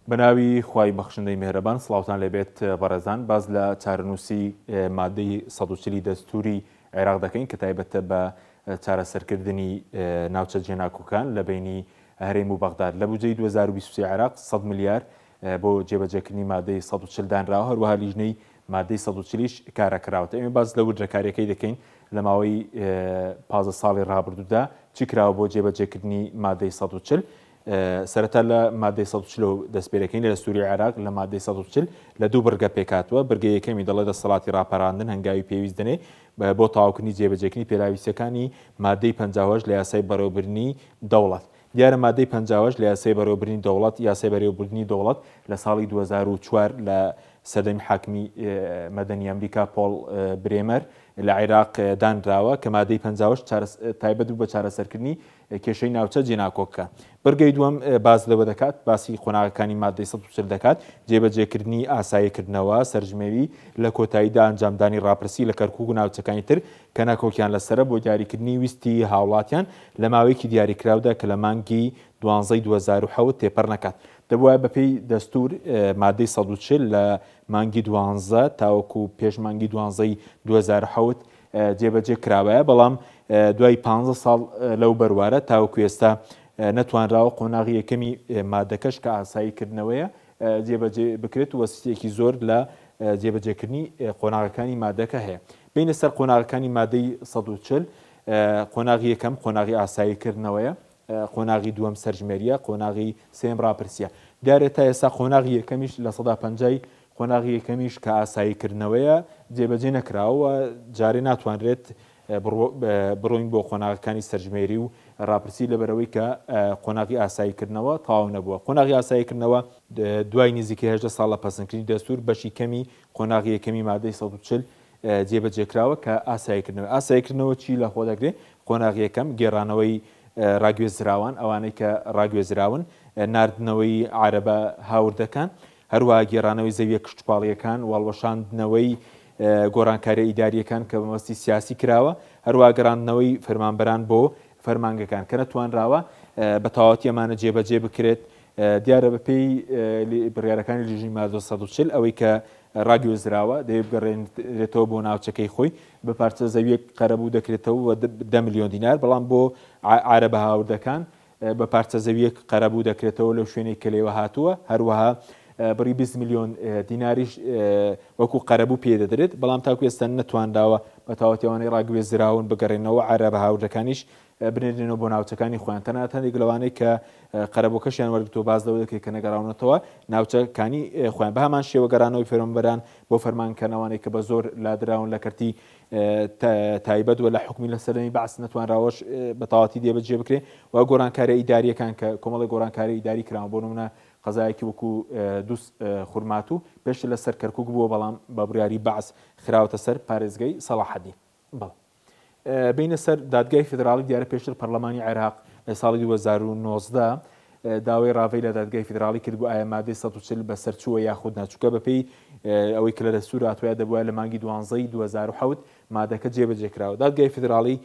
بەناوی خوای بەخشندەی مێهرەبان سڵاوتان لەبێت بەڕێزان باز لە چارەنووسی مادەی ١40 دەستوری عێراق دەکەین کە تایبەتە بە چارەسەرکردنی ناوچە جێناکۆکان لە بینی هەرێم و بەغداد لە بودجەی 2023 عێراق 100 ملیار بۆ جێبەجێکردنی مادەی 140 دانراوە هەروەها لیژنەی مادەی 140ش کارەکراوەتە. ئێمە باز لە وردەکاریەکەی دەکەین لە ماوەی 15 ساڵی ڕابردوودا چی کراوە بۆ جێبەجێکردنی مادەی 140 سەرەتا لە مادەی 140 دەستپێرەکەین لە دەستوری عێراق لە مادەی 140 لە دوو بەرگە پێکاتوە بەرگە یەکەمی دەڵێت دەسەڵاتی ڕاپەڕاندن هەنگاوی پێویست دەنێ بۆ تاواکردنی جێبەجێکردنی پێراویستەکانی مادەی 50 لە یاسای بەڕێوەبردننی دەوڵەت. دیارە مادەی 50 لە یاسای بەڕێوەبردننی دەوڵەت یاسای بەڕێوەبردننی دەوڵەت لە ساڵی 2004 لە سەدەمی حاکمی مەدەنی ئەمریکا پۆڵ برێمەر لە عێراق دانراوە کە مادەی 50 تایبەت بوو بە چارەسەرکردنی کێشەی ناوچە جێناکۆکە. بەرگەی دووەم باز لەوە دەکات باسی قۆناغەکانی مادەی 140 دەکات جێبەجێکردنی ئاساییکردنەوە سەرژمێوی لە کۆتاییدا ئەنجامدانی ڕاپرسی لە کەرکووک و ناوچەکانی تر کە ناکۆکیان لەسرە بۆ دیاریکردنی ویستی هاوڵاتیان لە ماوەیەکی دیاریکراودا کە لە مانگی 2007 تێپەر نەکات. دەبواە بەپێی دەستور مادەی 140 لە مانگی 12 تاوەکو پێش مانگی 12 2007 جێبەجێ کراوەیە بەڵام دوای 15 ساڵ لەو بەروارە تاوەکو ئێستا نەتوانراوە قۆناغی یەکەمی مادەکەش کە ئاساییکردنەوەیە جێبەجێ بکرێت و وەسیەکی زۆر لە جێبەجێکردنی قۆناغەکانی مادەکە هەیە. بینە سەر قۆناغەکانی مادەی 140 قۆناغی یەکەم قۆناغی ئاساییکردنەوەیە، قۆناغی دووەم سەرژمێریە، قۆناغی سێم ڕاپرسیە. دیارێت تا ئێستا قۆناغی یەکەمیش لە 150 قۆناغی یەکەمیش کە ئاساییکردنەوەیە جێبەجێ نەکراوە جارێ ناتوانرێت بڕۆین بۆ قۆناغەکانی سەرژمێری و ڕاپرسی لەبەرەوەی کە قۆناغی ئاساییکردنەوە تەواو نەبووە. قۆناغی ئاساییکردنەوە دوای نزیکەی 18 ساڵ لە پەسەندکردنی دەستور بەشی کەمی قۆناغی یەکەمی مادەی 140 جێبەجێکراوە کە ئاساییکردنەوە چی لە خۆ دەگرێت؟ قۆناغی یەکەم گێڕانەوەی ڕاگوێزراوان ئەوانەی کە ڕاگوێزراون، ناردنەوەی عارەبە هاوردەکان، هەروەها گێڕانەوەی زەویە کشتتوپاڵیەکان، واڵوەشاندنەوەی گۆڕانکاریە ئیداریەکان کە بەمەستی سیاسی کراوە، هەروەها گەڕاندنەوەی فەرمانبەران بۆ فەرمانگەکان کە نەتوانراوە بە تەواوەتی ئەمانە جێبەجێ بکرێت. دیارە بەپێی بڕیارەکانی لیژنەی مادە 140 ئەوەی کە ڕاگوێزراوە دەیە بگەڕێنرێتەوە بۆ ناوچەکەی خۆی بە پارچە زەویەک قەرەبوو دەکرێتەوە 10 میلیۆن دینار، بەڵام بۆ عارەبە هاوردەکان بە پارچە زەویەک قەرەبوو دەکرێتەوە لەو شوێنەی کە لێوە هاتووە، هەروەها بڕی 20 میلیۆن دیناریش وەکو قەرەبوو پێدەدرێت، بەڵام تاکو ئێستا نەتوانداوە بە تاوەتیەوەی ڕاگوێزراون بگەڕێنەوە عارەبە هاوردەکانیش بنێرێنەوە بۆ ناوچەکانی خۆیان تەنها هەندێک لەوانەی کە قەرەبۆکەشیان وەرگتۆ باز لەوە دەکەێت کە نەگەڕاونەتەوە ناوچەکانی خۆیان بە هەمان شێوە گەڕانەوەی فەرمانبەران بۆ فەرمانکردنەوەی کە بە زۆر لادراون لە کەرتی تایبەت و لە حکومی لە سەردەمی بەعس نەتوانراوەش بە تەواوەتی دێبەجێ بکرێت و گۆڕانکاریە ئیداریەکان کە کۆمەڵی گۆڕانکاری ئیداری کراون بۆ نمونە قەزایەکی وەکو دووس خورمات و پێش لەسەر کەرکووک بووە بەڵام بە بڕیاری بەعس خراوەتە سەر پارێزگای سەلاحەدین. بینە سەر دادگای فیدراڵی دیارە پێشتر پەرلەمانی عێراق ساڵی 2019 داوای ڕاوی لە دادگای فیدراڵی کرد بۆ ئایا مادەی 140 بەسەرچووە یاخود ناچووکە بەپێی ئەوەی کە لە دەستور هاتووە دەبووە لە مانگی 12 2007 مادەکە جێبەجێکراوە. دادگای فیدراڵی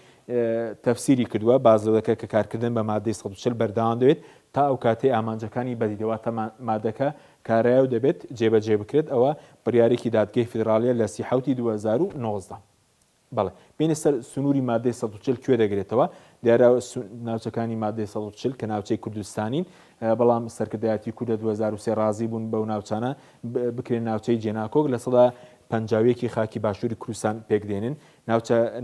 تەفسیری کردووە بازەوەکە کە کارکردن بە مادەی 140 بەردەوام دەوێت تا ئەو کاتەی ئامانجەکانی بەدیدەواتە مادەکە کارایە و دەبێت جێبەجێ بکرێت. ئەوە بڕیارێکی دادگای فیدراڵیە لە 30 2019. بەڵێ بینە سەر سنووری مادەی 140 کوێ دەگرێتەوە؟ دیارە ناوچەکانی مادەی 140 کە ناوچەی کوردستانین، بەڵام سەرکردایەتی کوردە 2023 ڕازی بوون بەو ناوچانە بکرێن ناوچەی جێناکۆک لە سەدا پەنجاویەکی خاکی باشووری کوردستان پێکدێنن.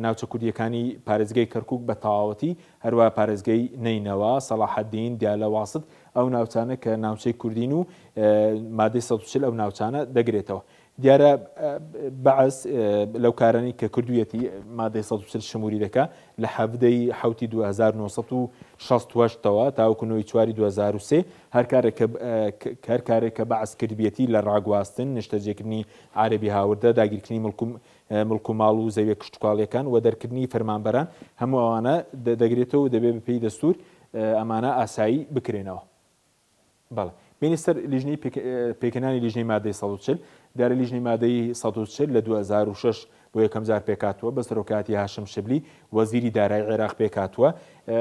ناوچە کوردیەکانی پارێزگای کەرکووک بە تەواوەتی، هەروە پارێزگای نەینەوە، سەلاحەدین، دیالە واست، ئەو ناوچانە کە ناوچەی کوردین و مادەی 140 ئەو ناوچانە دەگرێتەوە. دیارە بەعس لەو کارانی کە کردوویەتی مادەی 140 شموری دەکا لە حەڤدەی حوتی 1968ەوە تاوەکو 4 2023 هەر کارێک کە بەعس کردبیەتی لە ڕاگواستن، نیشتەجێکردنی عارەبی هاوردە، داگیرکردنی مڵک و ماڵ و زەویە کشتتوپاڵیەکان و دەرکردنی فەرمانبەران هەموو ئەوانە دەگرێتەوە دەبێت بەپێی دەستور ئەمانە ئاسایی بکرێنەوە. بەڵێ بینی سەر لیژنەی پێکەنانی لیژنەی مادەی 140 دیارە لیژنەی مادەی 140 لە 2006 بۆ یەکەم جار پێکاتوە بە سەرۆکاتی هاشم شبلی وەزیری دارایی عێراق پێکاتوە.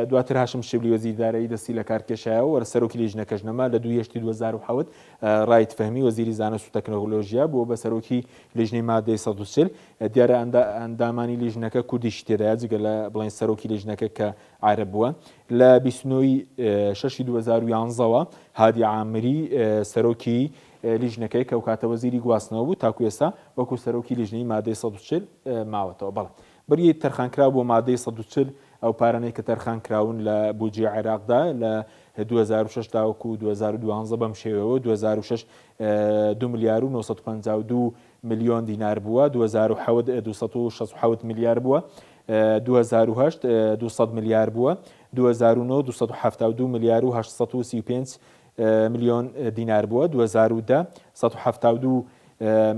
دواتر هاشم شیبلی وەزیری دارایی دەستی لە کارکێشایەوە وەرە سەرۆکی لیژنەکەش نەما لە 2 هێشتی 2007 ڕایت فەهمی وەزیری زانست و تەکنۆلۆژیا بووە بە سەرۆکی لیژنەی مادەی 140. دیارە ئەندامانی لیژنەکە کوردیشی تێدایە جگە لە بڵین سەرۆکی لیژنەکە کە عارەب بووە. لە 29/6/2011ەوە هادی عامری سەرۆکی لیژنەکەی کە کاتە وەزیری گواستنەوە بوو تاکو ئێستا وەکو سەرۆکی لیژنەی مادەی 140 ماوەتەوە. بەڵێ بەری تەرخانکرا بۆ مادەی 140 ئەو پارانەی کە تەرخان کراون لە بودجێ عێراقدا لە 2006 تاوەکو 2012 بەم شێوەوە 2006 2 ملیار و 952 ملیۆن دینار بووە، 2007 267 ملیار بووە، 2008 200 ملیار بووە، 2009 272 ملیار و 835 ملیۆن دینار بووە، 2010 172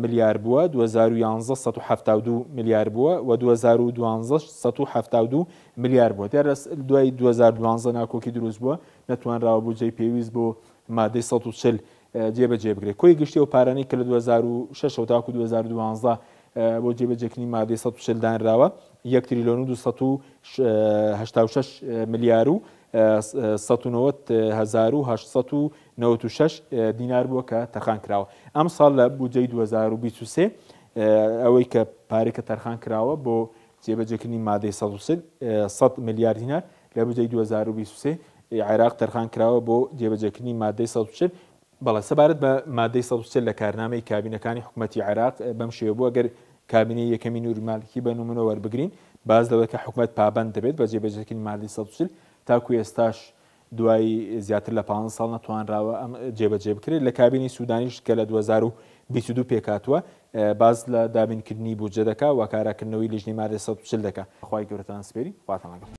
ملیار بووە، 2011 172 ملیار بووە و 2012 172 ملیار بووە. دیارە دوای 2012 ناکۆکی دروست بووە نەتوانراوە بودجەی پێویست بۆ مادەی 140 جێبەجێ بکرێت. کۆی گشتی و پارانەی کە لە 2006 تاکو 2012 بۆ جێبەجێکردنی مادەی 140 دانراوە 1 تریلیۆن و 286 ملیار و 190896 دینار بووە کە تەرخان کراوە. ئەم ساڵ لە بودجەی 2023 ئەوەی کە پارێک کە تەرخان کراوە بۆ جێبەجێکردنی مادەی 100 ملیار دینار لە بودجەی 2023 عێراق تەرخان کراوە بۆ جێبەجێکردنی مادەی 140. بەڵێ سەبارەت بە مادەی 140 لە کارنامەی کابینەکانی حکوومەتی عێراق بەم شێوە بووە گەر کابینەی یەکەمی نوورمالکی بە نمونە وەربگرین باز لەوەی کە حکوومەت پابەند دەبێت بە جێبەجێکردنی مادەی 140 تاکو ئێستاش دوای زیاتر لە 5 ساڵ نەتوانراوە ئەم جێبەجێ بکرێت. لە کابینی سوودانیش کە لە 2022 پێکاتوە باز لە دابینکردنی بودجە دەکا و کاراکردنەوەی لیژنەی مادەی 140 دەکا. خی گەورەتان سپێری خواتان لەگەڵ.